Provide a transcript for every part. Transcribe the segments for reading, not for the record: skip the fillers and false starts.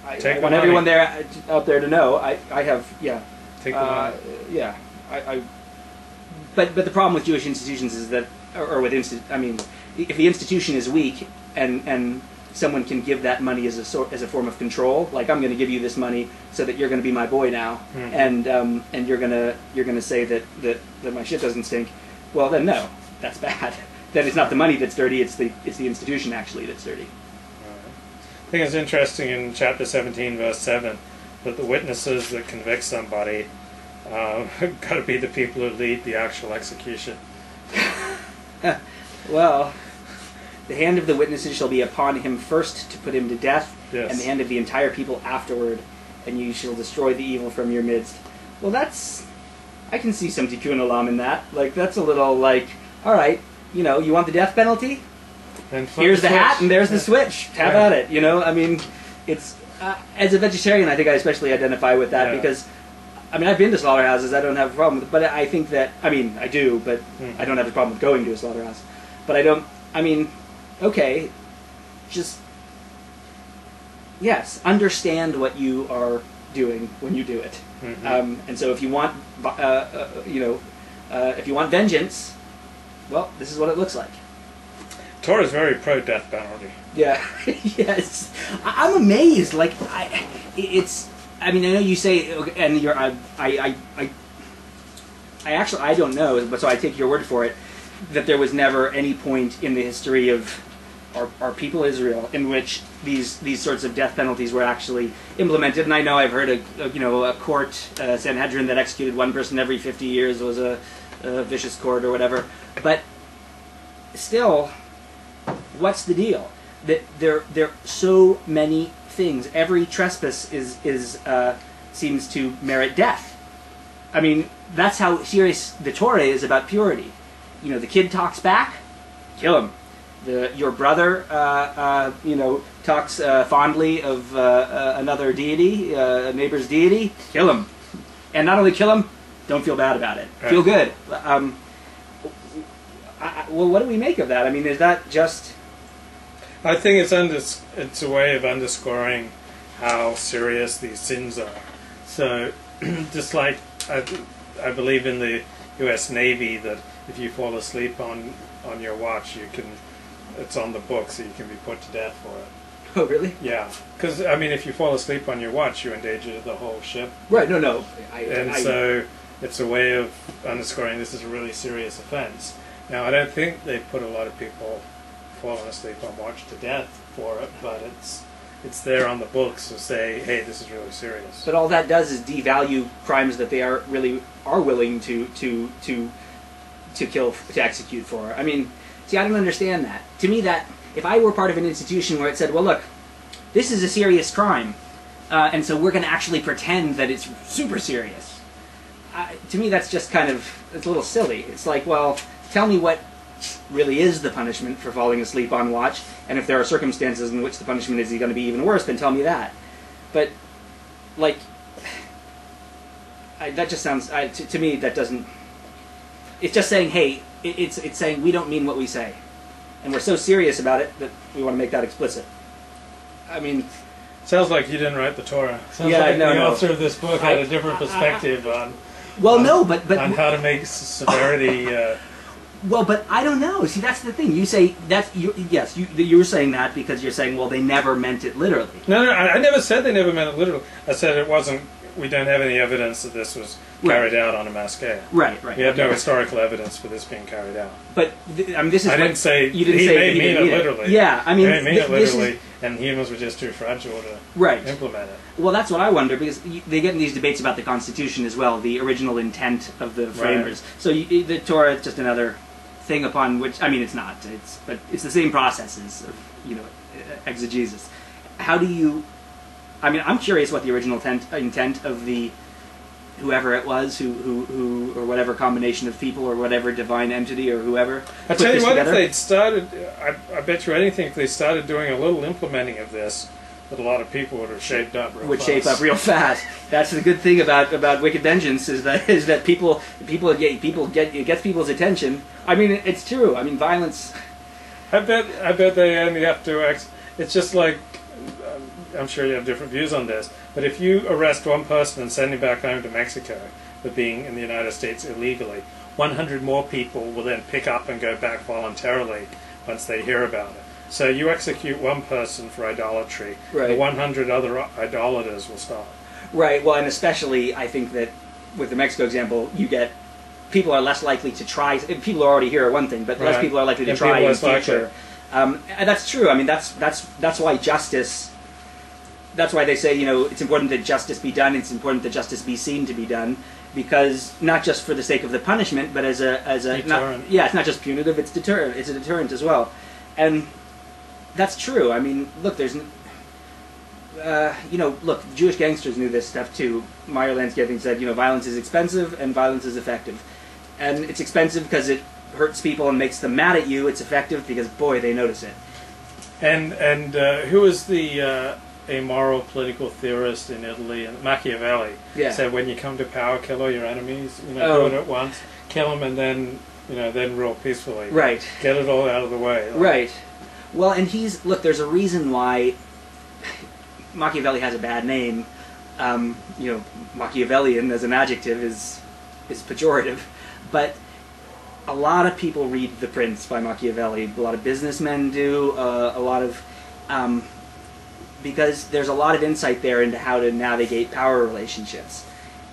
I want everyone out there to know I have Take the money. But the problem with Jewish institutions is that, or with if the institution is weak and someone can give that money as a form of control, like I'm going to give you this money so that you're going to be my boy now, and you're gonna say that my shit doesn't stink. Well, then no, that's bad. Then it's not the money that's dirty; it's the institution actually that's dirty. I think it's interesting in chapter 17, verse 7, that the witnesses that convict somebody got to be the people who lead the actual execution. Well, the hand of the witnesses shall be upon him first to put him to death, yes, and the hand of the entire people afterward, and you shall destroy the evil from your midst. Well, I can see some tikkun olam in that. Like, that's a little like, all right, you want the death penalty? Here's the hat, and there's the switch. Have at it. It's as a vegetarian, I think I especially identify with that because, I've been to slaughterhouses. I don't have a problem with it, but I think that I do, but I don't have a problem with going to a slaughterhouse. But I don't. Okay, just understand what you are doing when you do it. And so if you want, if you want vengeance, well, this is what it looks like. Torah is very pro-death penalty. Yeah, yes. I'm amazed. Like, I know you say, and you're, I actually, I don't know, but so I take your word for it, that there was never any point in the history of our people Israel in which these sorts of death penalties were actually implemented. And I know I've heard a court, Sanhedrin, that executed one person every 50 years was a vicious court or whatever. But still, what's the deal? That there are so many things. Every trespass seems to merit death. That's how serious the Torah is about purity. The kid talks back, kill him. Your brother, talks fondly of another deity, a neighbor's deity, kill him. And not only kill him, don't feel bad about it. Right. Feel good. Well, what do we make of that? Is that just... I think it's a way of underscoring how serious these sins are. So, just like I believe in the U.S. Navy that if you fall asleep on your watch, it's on the book, so you can be put to death for it. Oh, really? Yeah, because if you fall asleep on your watch, you endanger the whole ship. Right. No. So it's a way of underscoring this is a really serious offense. Now, I don't think they put a lot of people falling asleep on watch to death for it, but it's there on the books to say, hey, this is really serious. But all that does is devalue crimes that they are willing to kill, to execute for. See, I don't understand that. To me, that if I were part of an institution where it said, well, look, this is a serious crime, and so we're going to actually pretend that it's super serious. To me, that's just it's a little silly. It's like, well, tell me what really is the punishment for falling asleep on watch, and if there are circumstances in which the punishment is going to be even worse, then tell me that. But, like, that just sounds, to me, that doesn't, it's just saying, hey, it's saying we don't mean what we say. And we're so serious about it that we want to make that explicit. Sounds like you didn't write the Torah. Sounds like the author of this book had a different perspective on how to make severity... Well, but I don't know. See, that's the thing. You say you were saying that because you're saying, well, they never meant it literally. No, I never said they never meant it literally. I said it wasn't. We don't have any evidence that this was carried out on a mass scale. Right. We have no historical evidence for this being carried out. But this is. I didn't say you didn't say he may mean it literally. Yeah, he may mean it literally, and humans were just too fragile to implement it. Well, that's what I wonder, because they get in these debates about the Constitution as well, the original intent of the framers. Right. So the Torah is just another thing upon which, it's not, but it's the same processes of, exegesis. How do you, I'm curious what the original intent of the, whoever it was, who or whatever combination of people or whatever divine entity or whoever. I tell you what, together. If they'd started, I bet you anything, if they started doing a little implementing of this, that a lot of people would have shaped up real fast. Shape up real fast. That's the good thing about wicked vengeance is that it gets people's attention. It's true. Violence. I bet they only have to. It's just like I'm sure you have different views on this, but if you arrest one person and send him back home to Mexico for being in the United States illegally, 100 more people will then pick up and go back voluntarily once they hear about it. So you execute one person for idolatry, right. The 100 other idolaters will stop. Right, well, and especially I think that with the Mexico example, you get people are less likely to try. People are already here are one thing, but less people are likely to try in the future. And that's true. I mean, that's why justice. That's why they say, you know, it's important that justice be done. It's important that justice be seen to be done, because not just for the sake of the punishment, but as a deterrent. It's not just punitive. It's deterrent. It's a deterrent as well, and that's true. I mean, look, there's. You know, look, Jewish gangsters knew this stuff too. Meyer Lansky, I think, said, you know, violence is expensive and violence is effective. And it's expensive because it hurts people and makes them mad at you. It's effective because, boy, they notice it. And who was the amoral political theorist in Italy? Machiavelli said, when you come to power, kill all your enemies. You know, do it at once, kill them, and then, you know, then rule peacefully. Right. Get it all out of the way. Like. Right. Well, and look, there's a reason why Machiavelli has a bad name. You know, Machiavellian as an adjective is pejorative, but a lot of people read The Prince by Machiavelli. A lot of businessmen do. A lot of because there's a lot of insight there into how to navigate power relationships,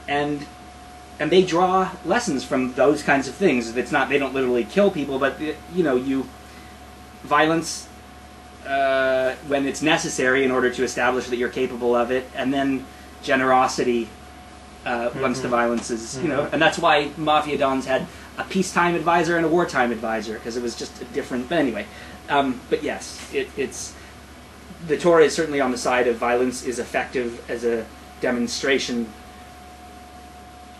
and they draw lessons from those kinds of things. It's not they don't literally kill people, but you know, violence. When it's necessary in order to establish that you're capable of it, and then generosity once the violence is, you know, and that's why mafia dons had a peacetime advisor and a wartime advisor, because it was just a different. But anyway, but yes, it's the Torah is certainly on the side of violence is effective as a demonstration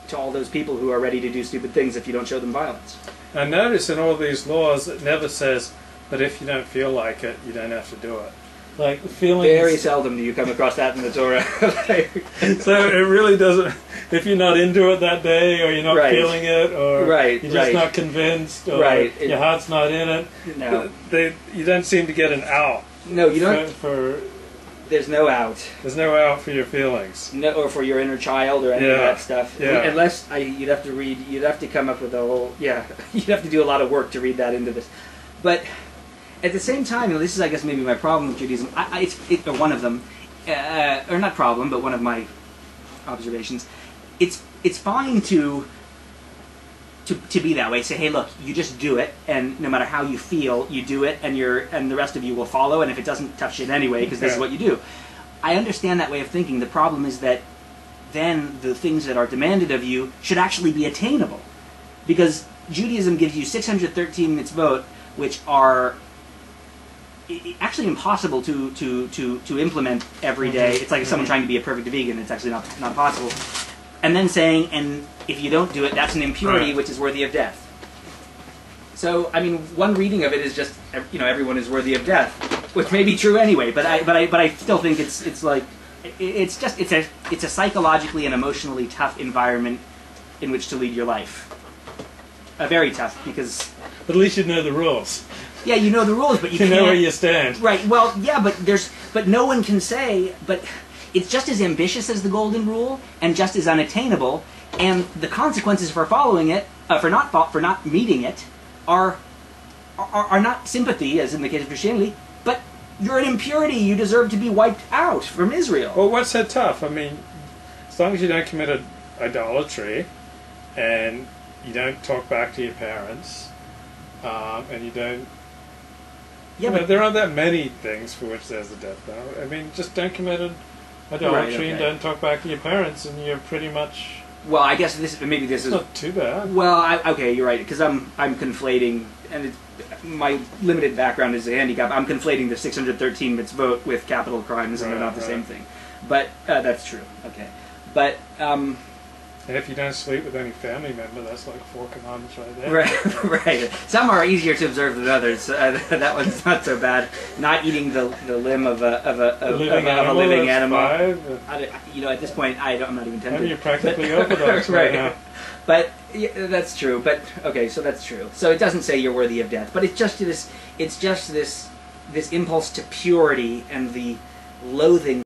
to all those people who are ready to do stupid things if you don't show them violence. And notice in all these laws it never says, but if you don't feel like it, you don't have to do it. Like feeling. Very seldom do you come across that in the Torah. So it really doesn't. If you're not into it that day, or you're not feeling it, or you're just not convinced, or your heart's not in it, no, you don't seem to get an out. No, you don't. There's no out. There's no out for your feelings. No, or for your inner child, or any of that stuff. Yeah. Unless you'd have to read. You'd have to come up with a whole. Yeah, you'd have to do a lot of work to read that into this, but. At the same time, you know, this is, I guess, maybe my problem with Judaism. It's one of them, or not problem, but one of my observations. It's fine to be that way. Say, hey, look, you just do it, and no matter how you feel, you do it, and the rest of you will follow. And if it doesn't, tough shit anyway, because this is what you do. I understand that way of thinking. The problem is that then the things that are demanded of you should actually be attainable, because Judaism gives you 613 mitzvot, which are actually impossible to implement every day. It's like someone trying to be a perfect vegan. It's actually not possible. And then saying, and if you don't do it, that's an impurity which is worthy of death. So, I mean, one reading of it is just, you know, everyone is worthy of death, which may be true anyway. But I still think it's like it's a psychologically and emotionally tough environment in which to lead your life. Very tough, because. But at least you know the rules. Yeah, you know the rules, but you can't... know where you stand. Right, well, yeah, but no one can say, but it's just as ambitious as the Golden Rule, and just as unattainable, and the consequences for following it, for not meeting it, are not sympathy, as in the case of Christianity, but you're an impurity, you deserve to be wiped out from Israel. Well, what's so tough? I mean, as long as you don't commit idolatry, and you don't talk back to your parents, and you don't... Yeah, but there aren't that many things for which there's a death penalty. I mean, just don't commit idolatry and don't talk back to your parents, and you're pretty much. Well, I guess this is not too bad. Well, okay, you're right, because I'm conflating, and my limited background is a handicap. I'm conflating the 613 mitzvot with capital crimes, and they're not the same thing. But that's true. Okay, but. And if you don't sleep with any family member, that's like 4 commandments right there. Right. Some are easier to observe than others. That one's not so bad. Not eating the limb of a living animal. You know, at this point, I'm not even tempted. You're practically orthodox right now. But yeah, that's true. But okay, so that's true. So it doesn't say you're worthy of death, but it's just this impulse to purity and the loathing